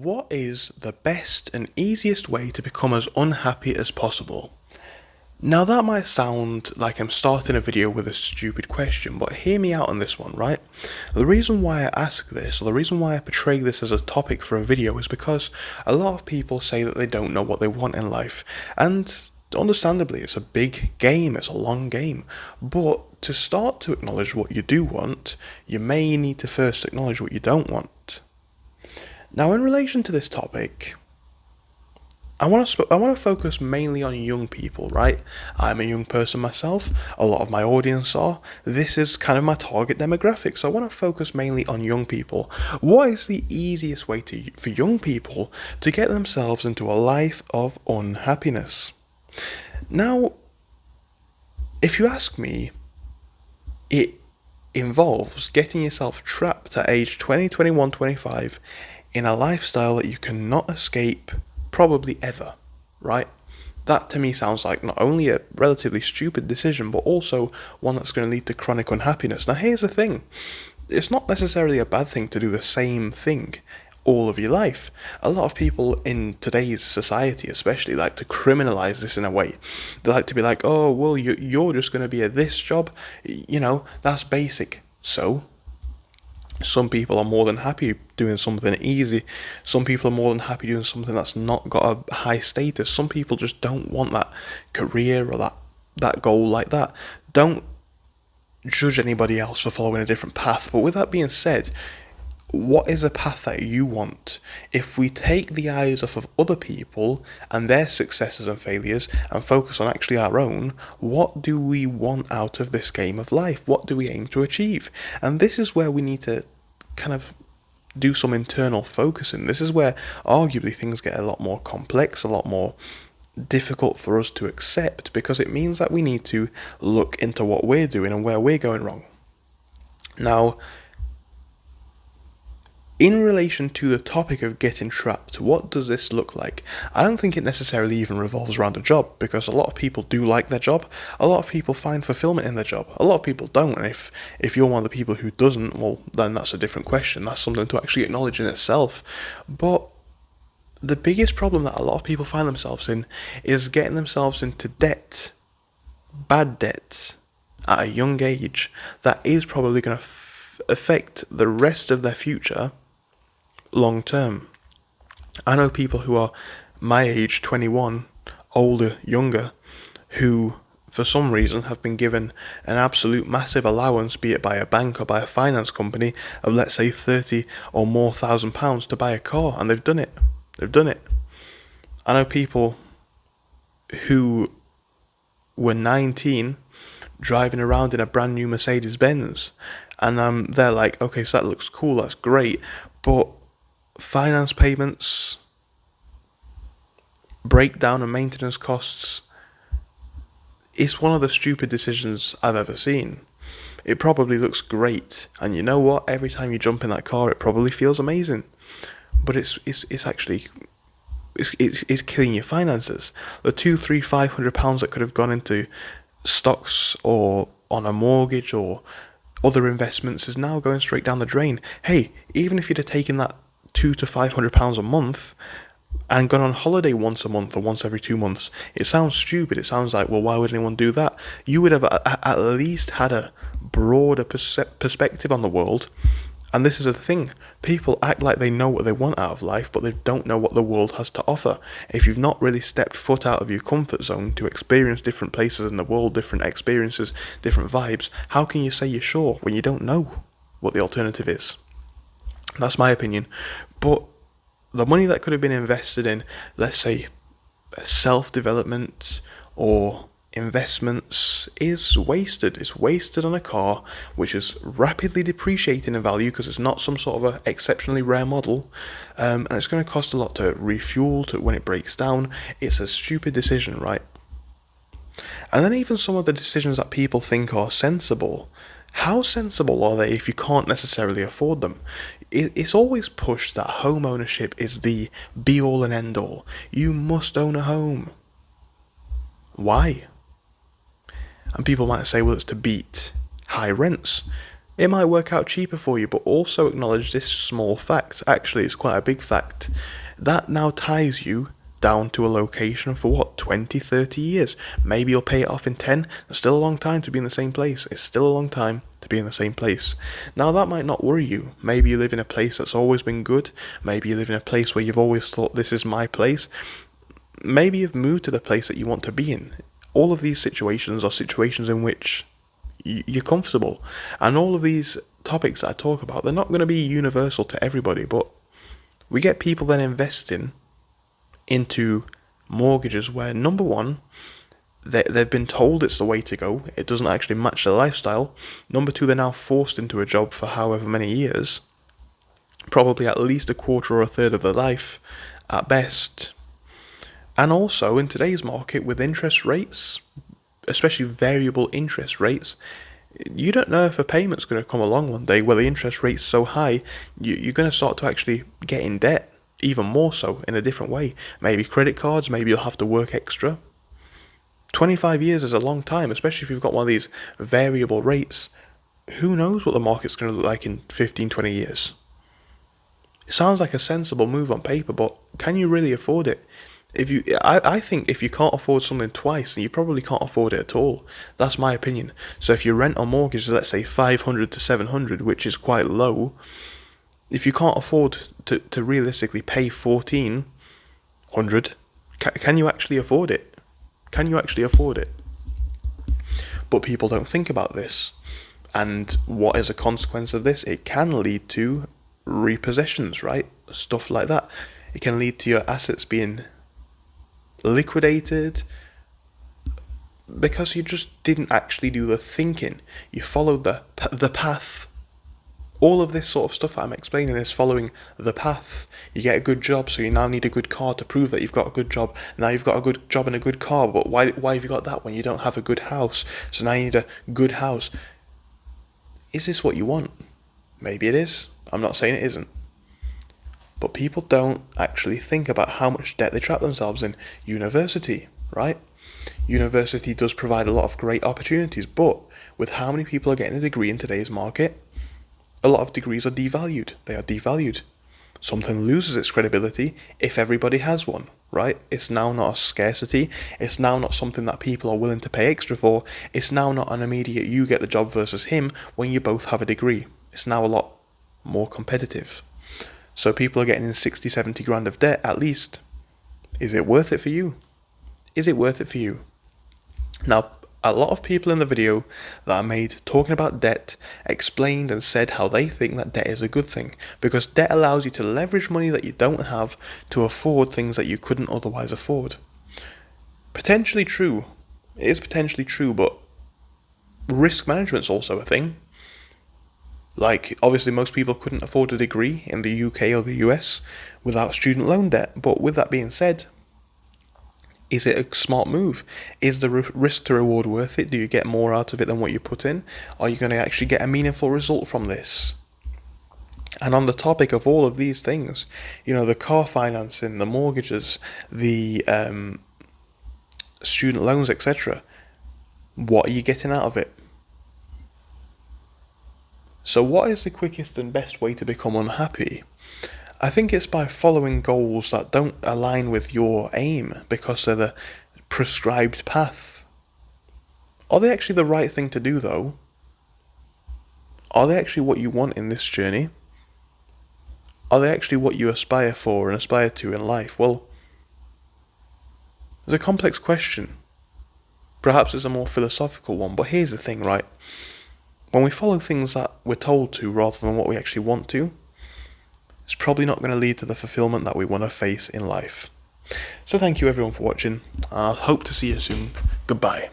What is the best and easiest way to become as unhappy as possible? Now that might sound like I'm starting a video with a stupid question, but hear me out on this one, right? The reason why I ask this, or the reason why I portray this as a topic for a video, is because a lot of people say that they don't know what they want in life, and understandably, it's a big game, it's a long game, but to start to acknowledge what you do want, you may need to first acknowledge what you don't want. Now, in relation to this topic, I want to focus mainly on young people, right? I'm a young person myself. A lot of my audience are. This is kind of my target demographic, so I want to focus mainly on young people. What is the easiest way for young people to get themselves into a life of unhappiness? Now, if you ask me, it involves getting yourself trapped at age 20, 21, 25 in a lifestyle that you cannot escape probably ever, right? That to me sounds like not only a relatively stupid decision, but also one that's going to lead to chronic unhappiness. Now here's the thing, it's not necessarily a bad thing to do the same thing all of your life. A lot of people in today's society especially like to criminalize this in a way. They like to be like, oh, well, you're just going to be at this job, that's basic. So some people are more than happy doing something easy. Some people are more than happy doing something that's not got a high status. Some people just don't want that career or that goal like that. Don't judge anybody else for following a different path. But with that being said, what is a path that you want? If we take the eyes off of other people and their successes and failures and focus on actually our own, what do we want out of this game of life? What do we aim to achieve? And this is where we need to kind of do some internal focusing. This is where arguably things get a lot more complex, a lot more difficult for us to accept, because it means that we need to look into what we're doing and where we're going wrong. Now, in relation to the topic of getting trapped, what does this look like? I don't think it necessarily even revolves around a job, because a lot of people do like their job. A lot of people find fulfillment in their job. A lot of people don't, and if you're one of the people who doesn't, well, then that's a different question. That's something to actually acknowledge in itself. But the biggest problem that a lot of people find themselves in is getting themselves into debt, bad debt, at a young age, that is probably going to affect the rest of their future long term. I know people who are my age, 21, older, younger, who for some reason have been given an absolute massive allowance, be it by a bank or by a finance company, of let's say 30 or more £1,000 to buy a car, and they've done it. I know people who were 19 driving around in a brand new Mercedes Benz, and they're like, okay, so that looks cool, that's great, but finance payments, breakdown and maintenance costs, it's one of the stupid decisions I've ever seen. It probably looks great, and you know what, every time you jump in that car it probably feels amazing, but it's actually it's killing your finances. The £200, £300, £500 that could have gone into stocks or on a mortgage or other investments is now going straight down the drain. Hey, even if you'd have taken that £200 to £500 a month and gone on holiday once a month or once every 2 months, it sounds stupid. It sounds like, well, why would anyone do that? You would have at least had a broader perspective on the world. And this is the thing, people act like they know what they want out of life, but they don't know what the world has to offer. If you've not really stepped foot out of your comfort zone to experience different places in the world, different experiences, different vibes, how can you say you're sure when you don't know what the alternative is? That's my opinion. But the money that could have been invested in, let's say, self-development or investments, is wasted. It's wasted on a car which is rapidly depreciating in value because it's not some sort of a exceptionally rare model, and it's going to cost a lot to refuel when it breaks down. It's a stupid decision, right? And then even some of the decisions that people think are sensible, how sensible are they if you can't necessarily afford them? It's always pushed that home ownership is the be-all and end-all. You must own a home. Why? And people might say, well, it's to beat high rents. It might work out cheaper for you, but also acknowledge this small fact. Actually, it's quite a big fact. That now ties you down to a location for what, 20, 30 years? Maybe you'll pay it off in 10. It's still a long time to be in the same place. It's still a long time to be in the same place. Now, that might not worry you. Maybe you live in a place that's always been good. Maybe you live in a place where you've always thought, this is my place. Maybe you've moved to the place that you want to be in. All of these situations are situations in which you're comfortable. And all of these topics that I talk about, they're not going to be universal to everybody, but we get people then investing into mortgages where, number one, they've been told it's the way to go. It doesn't actually match their lifestyle. Number two, they're now forced into a job for however many years, probably at least a quarter or a third of their life at best. And also, in today's market, with interest rates, especially variable interest rates, you don't know if a payment's going to come along one day where the interest rate's so high, you're going to start to actually get in debt, even more so, in a different way. Maybe credit cards, maybe you'll have to work extra. 25 years is a long time, especially if you've got one of these variable rates. Who knows what the market's going to look like in 15, 20 years? It sounds like a sensible move on paper, but can you really afford it? I think if you can't afford something twice, then you probably can't afford it at all. That's my opinion. So if your rent or mortgage is, let's say, 500 to 700, which is quite low, if you can't afford to realistically pay 1,400, can you actually afford it? Can you actually afford it? But people don't think about this. And what is a consequence of this? It can lead to repossessions, right? Stuff like that. It can lead to your assets being liquidated because you just didn't actually do the thinking. You followed the path. All of this sort of stuff that I'm explaining is following the path. You get a good job, so you now need a good car to prove that you've got a good job. Now you've got a good job and a good car, but why have you got that when you don't have a good house? So now you need a good house. Is this what you want? Maybe it is. I'm not saying it isn't. But people don't actually think about how much debt they trap themselves in. University, right? University does provide a lot of great opportunities, but with how many people are getting a degree in today's market, a lot of degrees are devalued. They are devalued. Something loses its credibility if everybody has one, right? It's now not a scarcity. It's now not something that people are willing to pay extra for. It's now not an immediate you get the job versus him when you both have a degree. It's now a lot more competitive. So people are getting in 60, 70 grand of debt at least. Is it worth it for you? Is it worth it for you? Now, a lot of people in the video that I made talking about debt explained and said how they think that debt is a good thing, because debt allows you to leverage money that you don't have to afford things that you couldn't otherwise afford. Potentially true. It is potentially true, but risk management's also a thing. Like, obviously most people couldn't afford a degree in the UK or the US without student loan debt, but with that being said, is it a smart move? Is the risk to reward worth it? Do you get more out of it than what you put in? Are you going to actually get a meaningful result from this? And on the topic of all of these things, the car financing, the mortgages, the student loans, etc., what are you getting out of it? So what is the quickest and best way to become unhappy? I think it's by following goals that don't align with your aim because they're the prescribed path. Are they actually the right thing to do, though? Are they actually what you want in this journey? Are they actually what you aspire for and aspire to in life? Well, it's a complex question. Perhaps it's a more philosophical one, but here's the thing, right? When we follow things that we're told to rather than what we actually want to, it's probably not going to lead to the fulfillment that we want to face in life. So thank you everyone for watching. I hope to see you soon. Goodbye.